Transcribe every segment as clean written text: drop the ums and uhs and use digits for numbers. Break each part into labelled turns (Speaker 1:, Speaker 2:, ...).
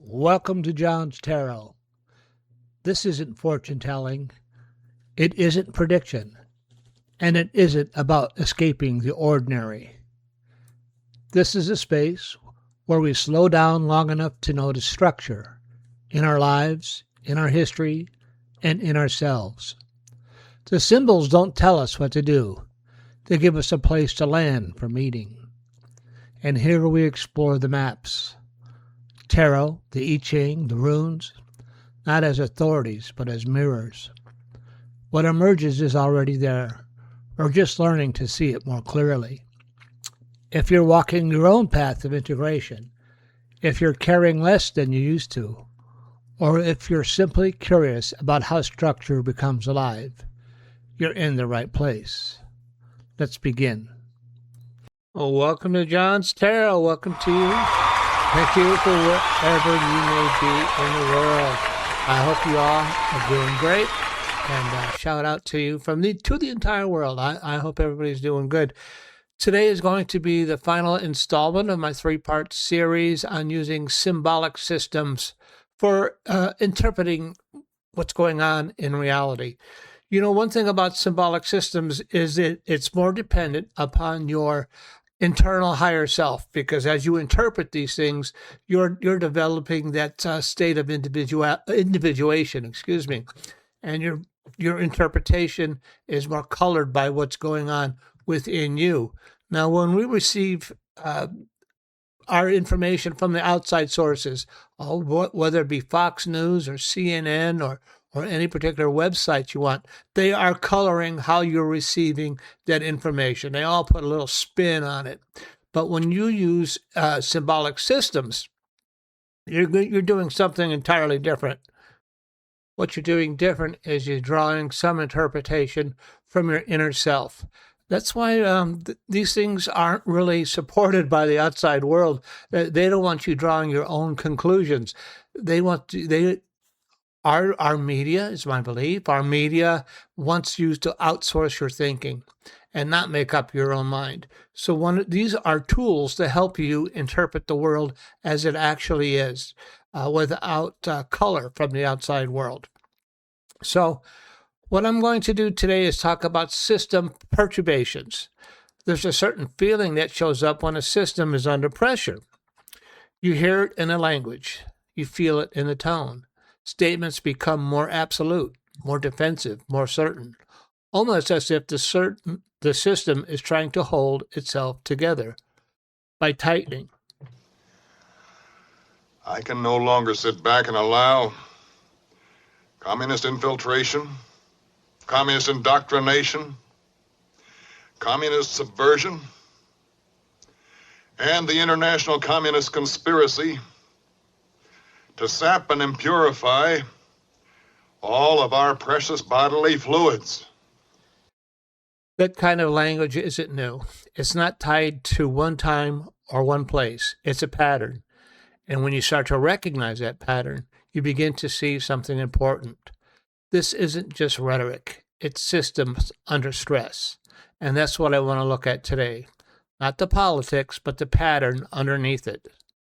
Speaker 1: Welcome to John's Tarot. This isn't fortune telling, it isn't prediction, and it isn't about escaping the ordinary. This is a space where we slow down long enough to notice structure in our lives, in our history, and in ourselves. The symbols don't tell us what to do, they give us a place to land for meeting. And here we explore the maps. Tarot, the I Ching, the runes, not as authorities, but as mirrors. What emerges is already there. We're just learning to see it more clearly. If you're walking your own path of integration, if you're caring less than you used to, or if you're simply curious about how structure becomes alive, you're in the right place. Let's begin. Well, welcome to John's Tarot. Welcome to you. Thank you for wherever you may be in the world. I hope you all are doing great. And shout out to you to the entire world. I hope everybody's doing good. Today is going to be the final installment of my three-part series on using symbolic systems for interpreting what's going on in reality. You know, one thing about symbolic systems is that it's more dependent upon your internal higher self, because as you interpret these things, you're developing that state of individuation, and your interpretation is more colored by what's going on within you. Now, when we receive our information from the outside sources, whether it be Fox News or CNN or any particular website you want, they are coloring how you're receiving that information. They all put a little spin on it. But when you use symbolic systems, you're doing something entirely different. What you're doing different is you're drawing some interpretation from your inner self. That's why these things aren't really supported by the outside world. They don't want you drawing your own conclusions. Our media, is my belief, our media wants you to outsource your thinking and not make up your own mind. So these are tools to help you interpret the world as it actually is, without color from the outside world. So what I'm going to do today is talk about system perturbations. There's a certain feeling that shows up when a system is under pressure. You hear it in a language. You feel it in the tone. Statements become more absolute, more defensive, more certain, almost as if the system is trying to hold itself together by tightening.
Speaker 2: I can no longer sit back and allow communist infiltration, communist indoctrination, communist subversion, and the international communist conspiracy to sap and impurify all of our precious bodily fluids.
Speaker 1: That kind of language isn't new. It's not tied to one time or one place. It's a pattern. And when you start to recognize that pattern, you begin to see something important. This isn't just rhetoric. It's systems under stress. And that's what I want to look at today. Not the politics, but the pattern underneath it.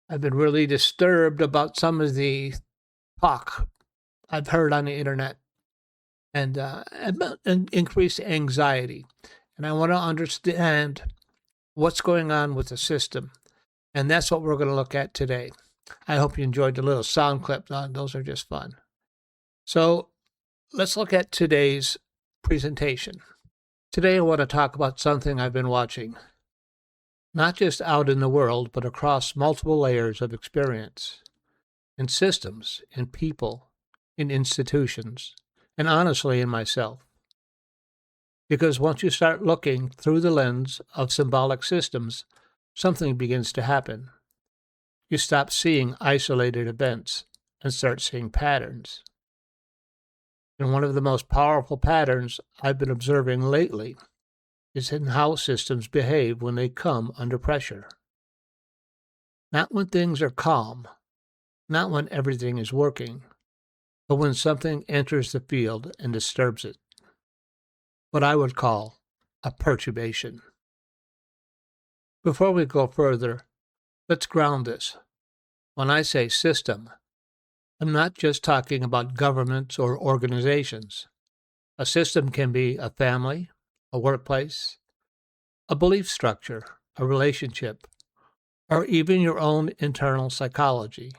Speaker 1: I've been really disturbed about some of the talk I've heard on the internet and about increased anxiety. And I want to understand what's going on with the system. And that's what we're going to look at today. I hope you enjoyed the little sound clips. Those are just fun. So let's look at today's presentation. Today I want to talk about something I've been watching. Not just out in the world, but across multiple layers of experience, in systems, in people, in institutions, and honestly in myself. Because once you start looking through the lens of symbolic systems, something begins to happen. You stop seeing isolated events and start seeing patterns. And one of the most powerful patterns I've been observing lately is in how systems behave when they come under pressure. Not when things are calm, not when everything is working, but when something enters the field and disturbs it. What I would call a perturbation. Before we go further, let's ground this. When I say system, I'm not just talking about governments or organizations. A system can be a family, a workplace, a belief structure, a relationship, or even your own internal psychology.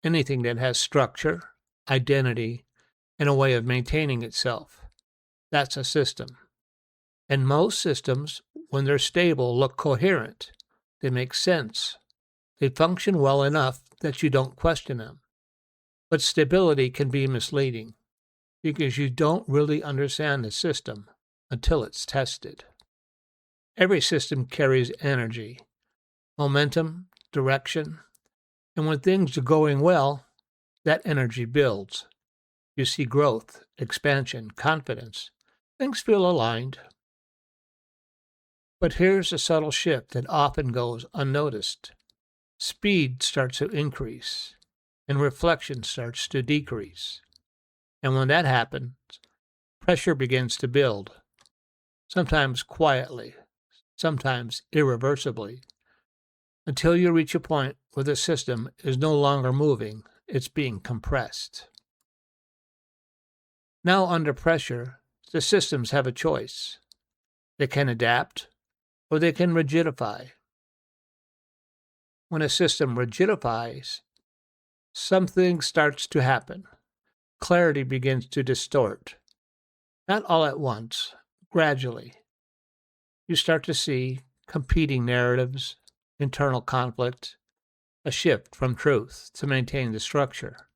Speaker 1: Anything that has structure, identity, and a way of maintaining itself. That's a system. And most systems, when they're stable, look coherent. They make sense. They function well enough that you don't question them. But stability can be misleading because you don't really understand the system until it's tested. Every system carries energy, momentum, direction, and when things are going well, that energy builds. You see growth, expansion, confidence. Things feel aligned. But here's a subtle shift that often goes unnoticed. Speed starts to increase, and reflection starts to decrease. And when that happens, pressure begins to build, sometimes quietly, sometimes irreversibly, until you reach a point where the system is no longer moving, it's being compressed. Now, under pressure, the systems have a choice. They can adapt, or they can rigidify. When a system rigidifies, something starts to happen. Clarity begins to distort. Not all at once, gradually. You start to see competing narratives, internal conflict, a shift from truth to maintain the structure.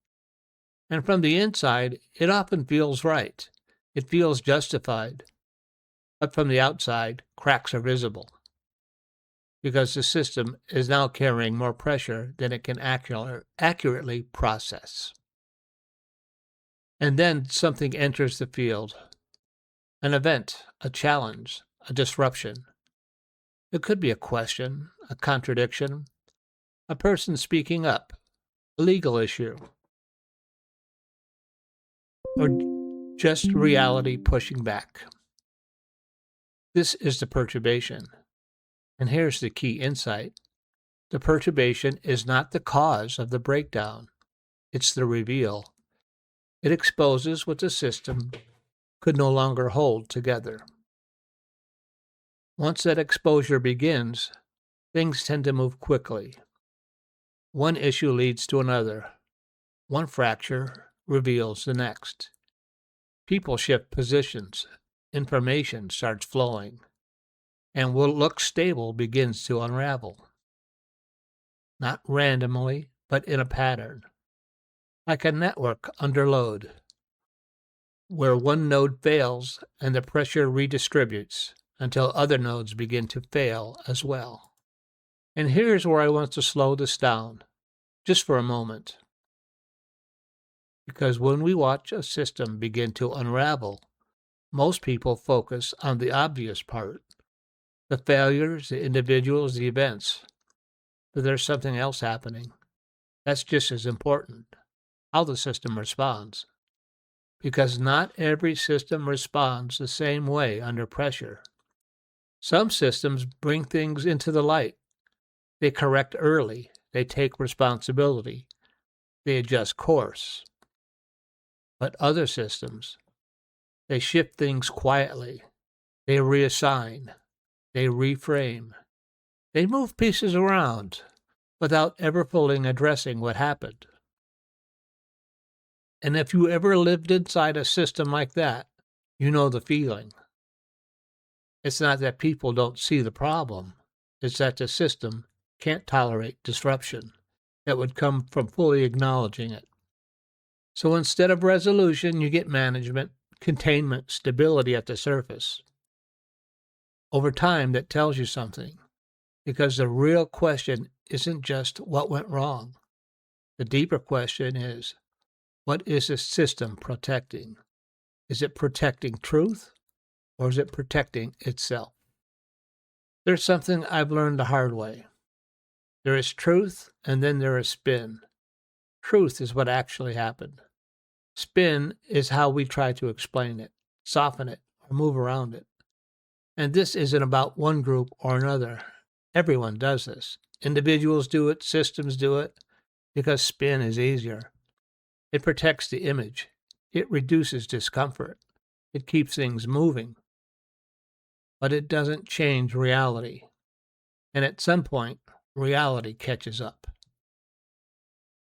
Speaker 1: And from the inside, it often feels right. It feels justified. But from the outside, cracks are visible because the system is now carrying more pressure than it can accurately process. And then something enters the field. An event, a challenge, a disruption. It could be a question, a contradiction, a person speaking up, a legal issue, or just reality pushing back. This is the perturbation. And here's the key insight. The perturbation is not the cause of the breakdown. It's the reveal. It exposes what the system could no longer hold together. Once that exposure begins, things tend to move quickly. One issue leads to another. One fracture reveals the next. People shift positions. Information starts flowing. And what looks stable begins to unravel. Not randomly, but in a pattern. Like a network under load, where one node fails and the pressure redistributes until other nodes begin to fail as well. And here's where I want to slow this down, just for a moment. Because when we watch a system begin to unravel, most people focus on the obvious part, the failures, the individuals, the events. But there's something else happening. That's just as important, how the system responds. Because not every system responds the same way under pressure. Some systems bring things into the light. They correct early. They take responsibility. They adjust course. But other systems, they shift things quietly. They reassign. They reframe. They move pieces around without ever fully addressing what happened. And if you ever lived inside a system like that, you know the feeling. It's not that people don't see the problem. It's that the system can't tolerate disruption that would come from fully acknowledging it. So instead of resolution, you get management, containment, stability at the surface. Over time, that tells you something. Because the real question isn't just what went wrong. The deeper question is, what is the system protecting? Is it protecting truth, or is it protecting itself? There's something I've learned the hard way. There is truth, and then there is spin. Truth is what actually happened. Spin is how we try to explain it, soften it, or move around it. And this isn't about one group or another. Everyone does this. Individuals do it, systems do it, because spin is easier. It protects the image. It reduces discomfort. It keeps things moving. But it doesn't change reality. And at some point, reality catches up.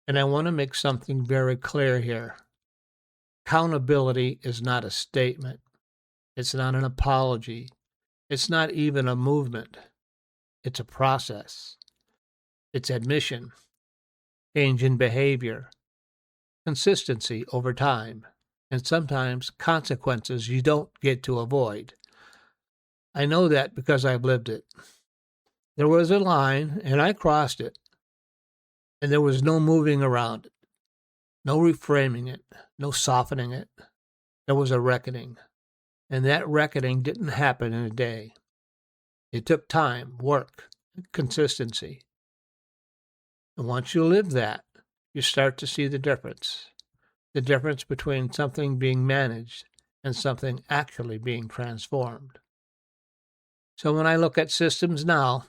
Speaker 1: And I want to make something very clear here. Accountability is not a statement. It's not an apology. It's not even a movement. It's a process. It's admission, change in behavior, consistency over time, and sometimes consequences you don't get to avoid. I know that because I've lived it. There was a line, and I crossed it, and there was no moving around it, no reframing it, no softening it. There was a reckoning, and that reckoning didn't happen in a day. It took time, work, consistency. And once you live that, you start to see the difference between something being managed and something actually being transformed. So when I look at systems now,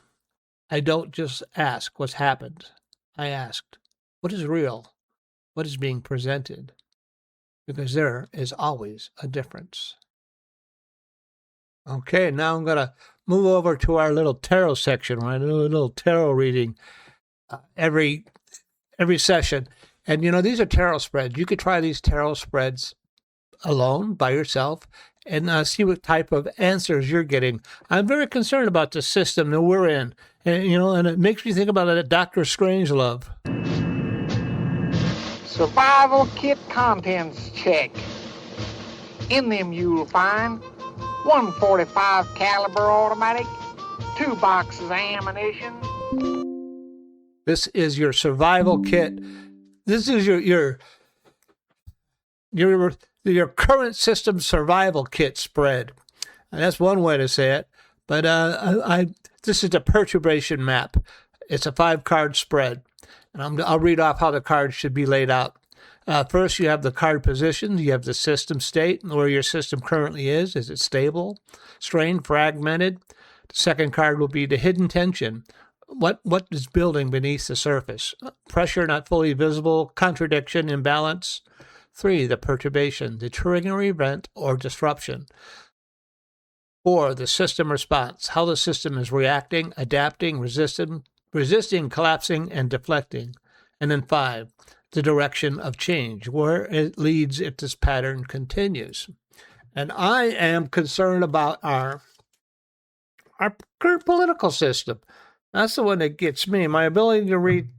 Speaker 1: I don't just ask what's happened. I asked, what is real? What is being presented? Because there is always a difference. Okay, now I'm going to move over to our little tarot section where I do a little tarot reading every session. And, these are tarot spreads. You could try these tarot spreads alone, by yourself, and see what type of answers you're getting. I'm very concerned about the system that we're in. And it makes me think about it, Dr. Strangelove.
Speaker 3: Survival kit contents check. In them you'll find 145 caliber automatic, 2 boxes of ammunition.
Speaker 1: This is your survival kit. This is your current system survival kit spread. And that's one way to say it. But this is a perturbation map. It's a 5-card spread. And I'll read off how the cards should be laid out. First, you have the card positions. You have the system state, where your system currently is. Is it stable, strained, fragmented? The second card will be the hidden tension. What is building beneath the surface? Pressure not fully visible, contradiction, imbalance. 3, the perturbation, the triggering event or disruption. 4, the system response, how the system is reacting, adapting, resisting, collapsing, and deflecting. And then 5, the direction of change, where it leads if this pattern continues. And I am concerned about our current political system. That's the one that gets me. My ability to read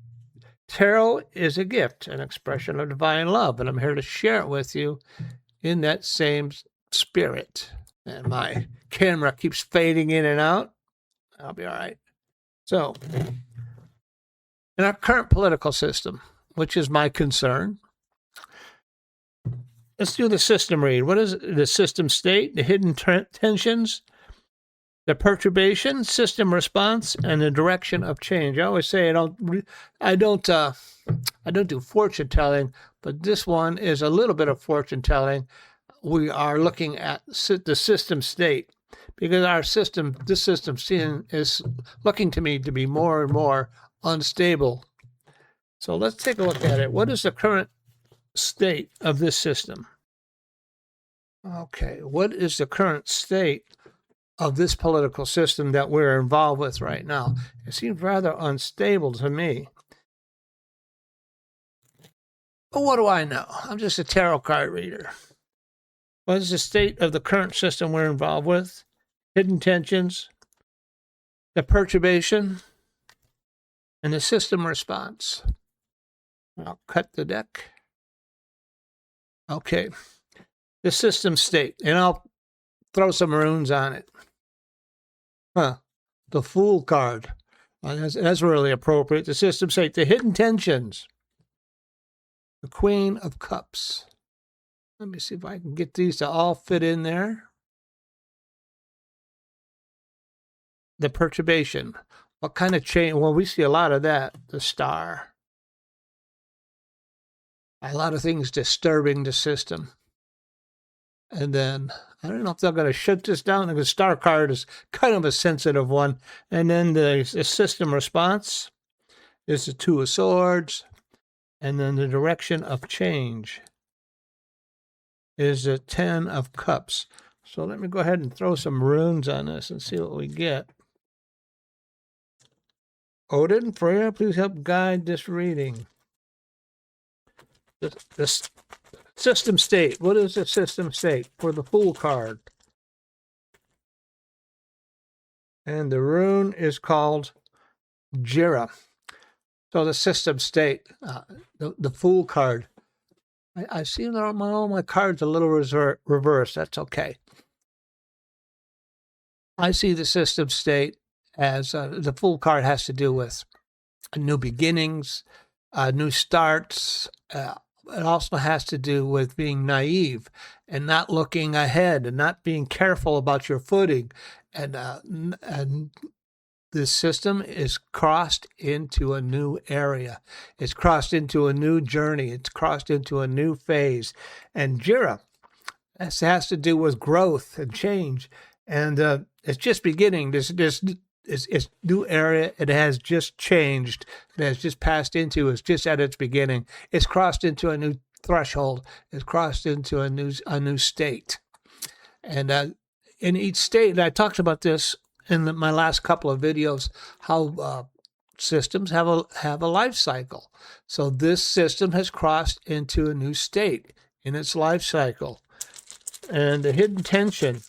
Speaker 1: tarot is a gift, an expression of divine love, and I'm here to share it with you in that same spirit. And my camera keeps fading in and out. I'll be all right. So, in our current political system, which is my concern, let's do the system read. What is the system state, the hidden tensions, the perturbation, system response, and the direction of change? I always say I don't do fortune telling, but this one is a little bit of fortune telling. We are looking at the system state because this system is looking to me to be more and more unstable. So let's take a look at it. What is the current state of this system? Okay, what is the current state of this political system that we're involved with right now? It seems rather unstable to me. But what do I know? I'm just a tarot card reader. What is the state of the current system we're involved with? Hidden tensions, the perturbation, and the system response. I'll cut the deck. Okay. The system state, and I'll throw some runes on it. The Fool card. That's really appropriate. The system state, the hidden tensions. The Queen of Cups. Let me see if I can get these to all fit in there. The perturbation. What kind of change? Well, we see a lot of that. The Star. A lot of things disturbing the system. And then, I don't know if they're going to shut this down. The Star card is kind of a sensitive one. And then the system response is the Two of Swords. And then the direction of change is the 10 of cups. So let me go ahead and throw some runes on this and see what we get. Odin, Freya, please help guide this reading. The system state. What is the system state for the Fool card? And the rune is called Jira. So the system state, the Fool card. I see all my cards a little reversed. That's okay. I see the system state as the Fool card has to do with new beginnings, new starts. It also has to do with being naive and not looking ahead and not being careful about your footing. And the system is crossed into a new area. It's crossed into a new journey. It's crossed into a new phase. And Jira, this has to do with growth and change. And it's just beginning. This new area. It has just changed. It has just passed into. It's just at its beginning. It's crossed into a new threshold. It's crossed into a new state. And in each state, and I talked about this in my last couple of videos, how systems have a life cycle. So this system has crossed into a new state in its life cycle. And the hidden tension,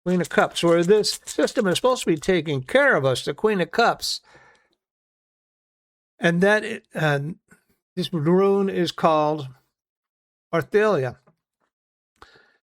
Speaker 1: Queen of Cups, where this system is supposed to be taking care of us, the Queen of Cups. And that this rune is called Orthelia.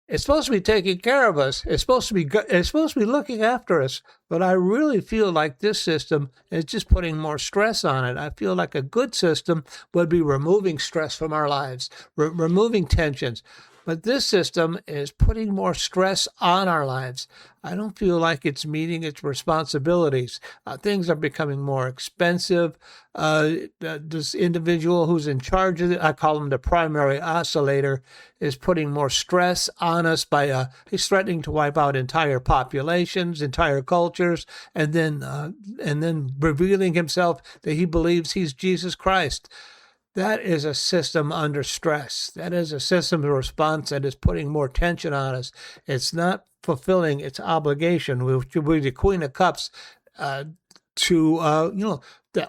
Speaker 1: It's supposed to be taking care of us. It's supposed to be looking after us. But I really feel like this system is just putting more stress on it. I feel like a good system would be removing stress from our lives, removing tensions. But this system is putting more stress on our lives. I don't feel like it's meeting its responsibilities. Things are becoming more expensive. This individual who's in charge of it, I call him the primary oscillator, is putting more stress on us by he's threatening to wipe out entire populations, entire cultures, and then revealing himself that he believes he's Jesus Christ. That is a system under stress. That is a system response that is putting more tension on us. It's not fulfilling its obligation, which would be the Queen of Cups, that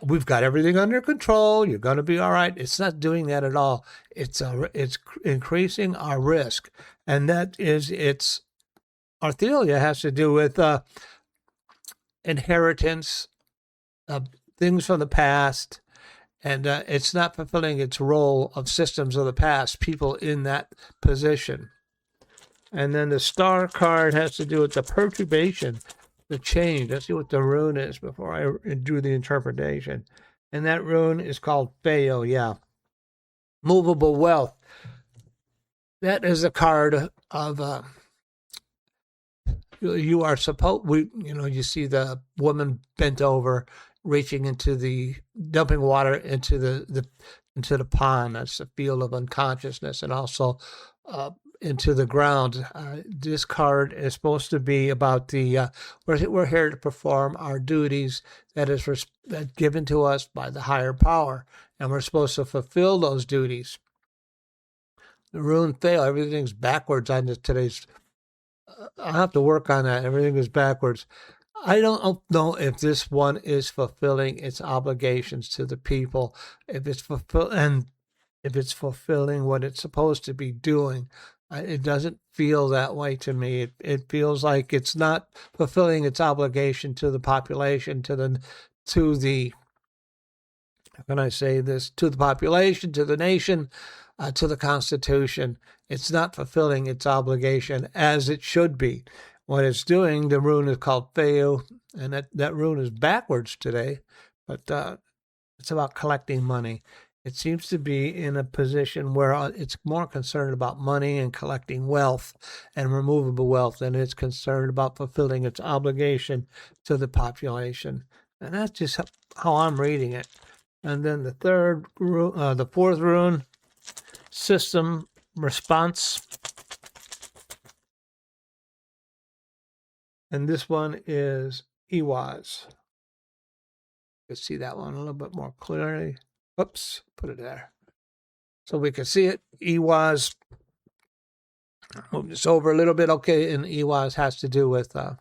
Speaker 1: we've got everything under control. You're going to be all right. It's not doing that at all. It's increasing our risk, and that is Orthelia has to do with inheritance, things from the past. And it's not fulfilling its role of systems of the past, people in that position. And then the star card has to do with the perturbation, the change. Let's see what the rune is before I do the interpretation. And that rune is called Feo, yeah. Movable wealth. That is a card of you are supposed. You see the woman bent over, reaching into dumping water into the pond. That's the field of unconsciousness, and also into the ground. This card is supposed to be about we're here to perform our duties that is given to us by the higher power, and we're supposed to fulfill those duties. The rune fail. Everything's backwards on today's. I'll have to work on that. Everything is backwards. I don't know if this one is fulfilling its obligations to the people, if it's fulfilling what it's supposed to be doing. It doesn't feel that way to me. It feels like it's not fulfilling its obligation to the population, to the how can I say this? To the population, to the nation, to the Constitution. It's not fulfilling its obligation as it should be. What it's doing, the rune is called Feo, and that rune is backwards today, but it's about collecting money. It seems to be in a position where it's more concerned about money and collecting wealth and removable wealth than it's concerned about fulfilling its obligation to the population. And that's just how I'm reading it. And then the fourth rune, system response. And this one is Iwaz. You can see that one a little bit more clearly. Oops, put it there. So we can see it. EWAS, move this over a little bit. Okay, and EWAS has to do with the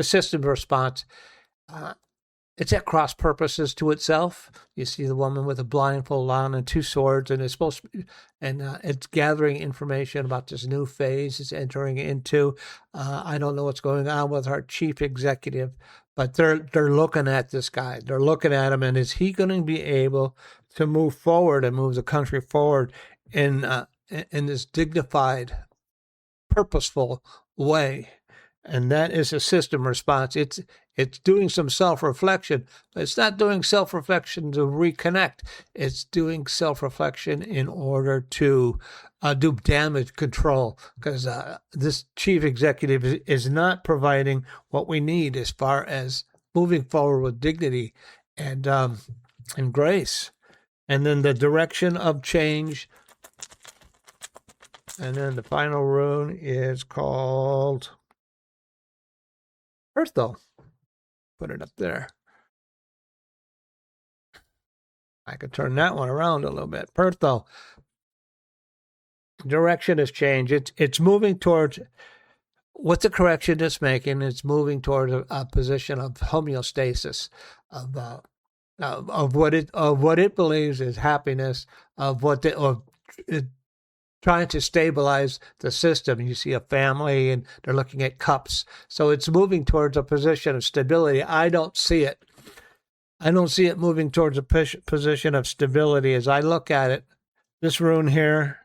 Speaker 1: system response. It's at cross purposes to itself. You see the woman with a blindfold on and 2 swords, and it's supposed to be, and it's gathering information about this new phase it's entering into. I don't know what's going on with our chief executive, but they're looking at this guy. They're looking at him, and is he going to be able to move forward and move the country forward in this dignified, purposeful way? And that is a system response. It's doing some self-reflection, but it's not doing self-reflection to reconnect. It's doing self-reflection in order to do damage control, because this chief executive is not providing what we need as far as moving forward with dignity and grace. And then the direction of change. And then the final rune is called Pertho. Put it up there. I could turn that one around a little bit. Pertho. Direction has changed. It's moving towards what the correction is making. It's moving towards a position of homeostasis, of what it believes is happiness, of trying to stabilize the system. You see a family and they're looking at cups. So it's moving towards a position of stability. I don't see it. I don't see it moving towards a position of stability. As I look at it, this rune here,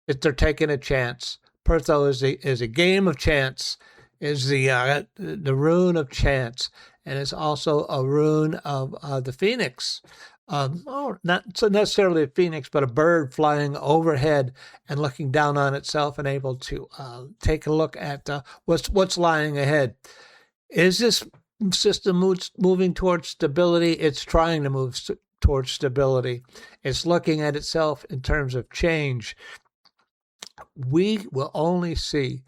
Speaker 1: they're taking a chance. Pertho is a game of chance, is the rune of chance. And it's also a rune of the phoenix. Not so necessarily a phoenix, but a bird flying overhead and looking down on itself and able to take a look at what's lying ahead. Is this system moving towards stability? It's trying to move towards stability. It's looking at itself in terms of change. We will only see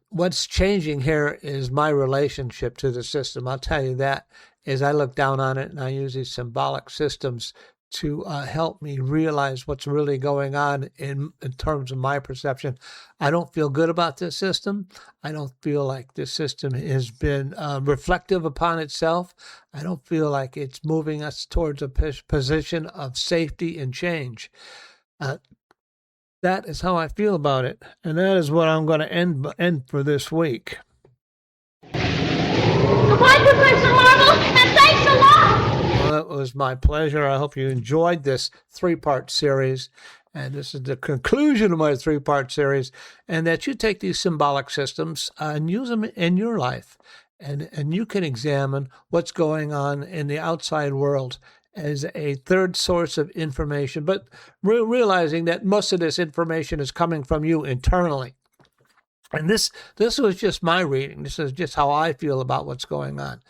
Speaker 1: what's changing here is my relationship to the system. I'll tell you that as I look down on it, and I use these symbolic systems to help me realize what's really going on in terms of my perception. I don't feel good about this system. I don't feel like this system has been reflective upon itself. I don't feel like it's moving us towards a position of safety and change. That is how I feel about it, and that is what I'm going to end for this week.
Speaker 4: Goodbye, Professor Marvel, and thanks a lot!
Speaker 1: Well, it was my pleasure. I hope you enjoyed this 3-part series, and this is the conclusion of my 3-part series, and that you take these symbolic systems and use them in your life, and you can examine what's going on in the outside world as a third source of information, but realizing that most of this information is coming from you internally. And this was just my reading. This is just how I feel about what's going on.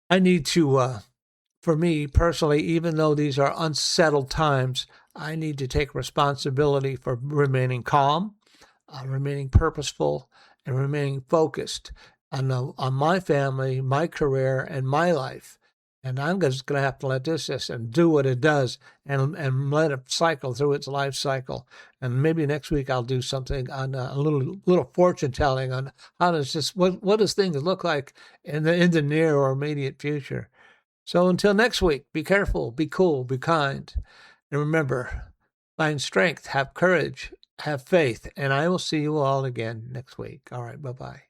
Speaker 1: I need to, for me personally, even though these are unsettled times, I need to take responsibility for remaining calm, remaining purposeful, and remaining focused on my family, my career, and my life. And I'm just going to have to let this system do what it does and let it cycle through its life cycle. And maybe next week I'll do something on a little fortune telling on how does this, what does things look like in the near or immediate future. So until next week, be careful, be cool, be kind. And remember, find strength, have courage, have faith. And I will see you all again next week. All right, bye-bye.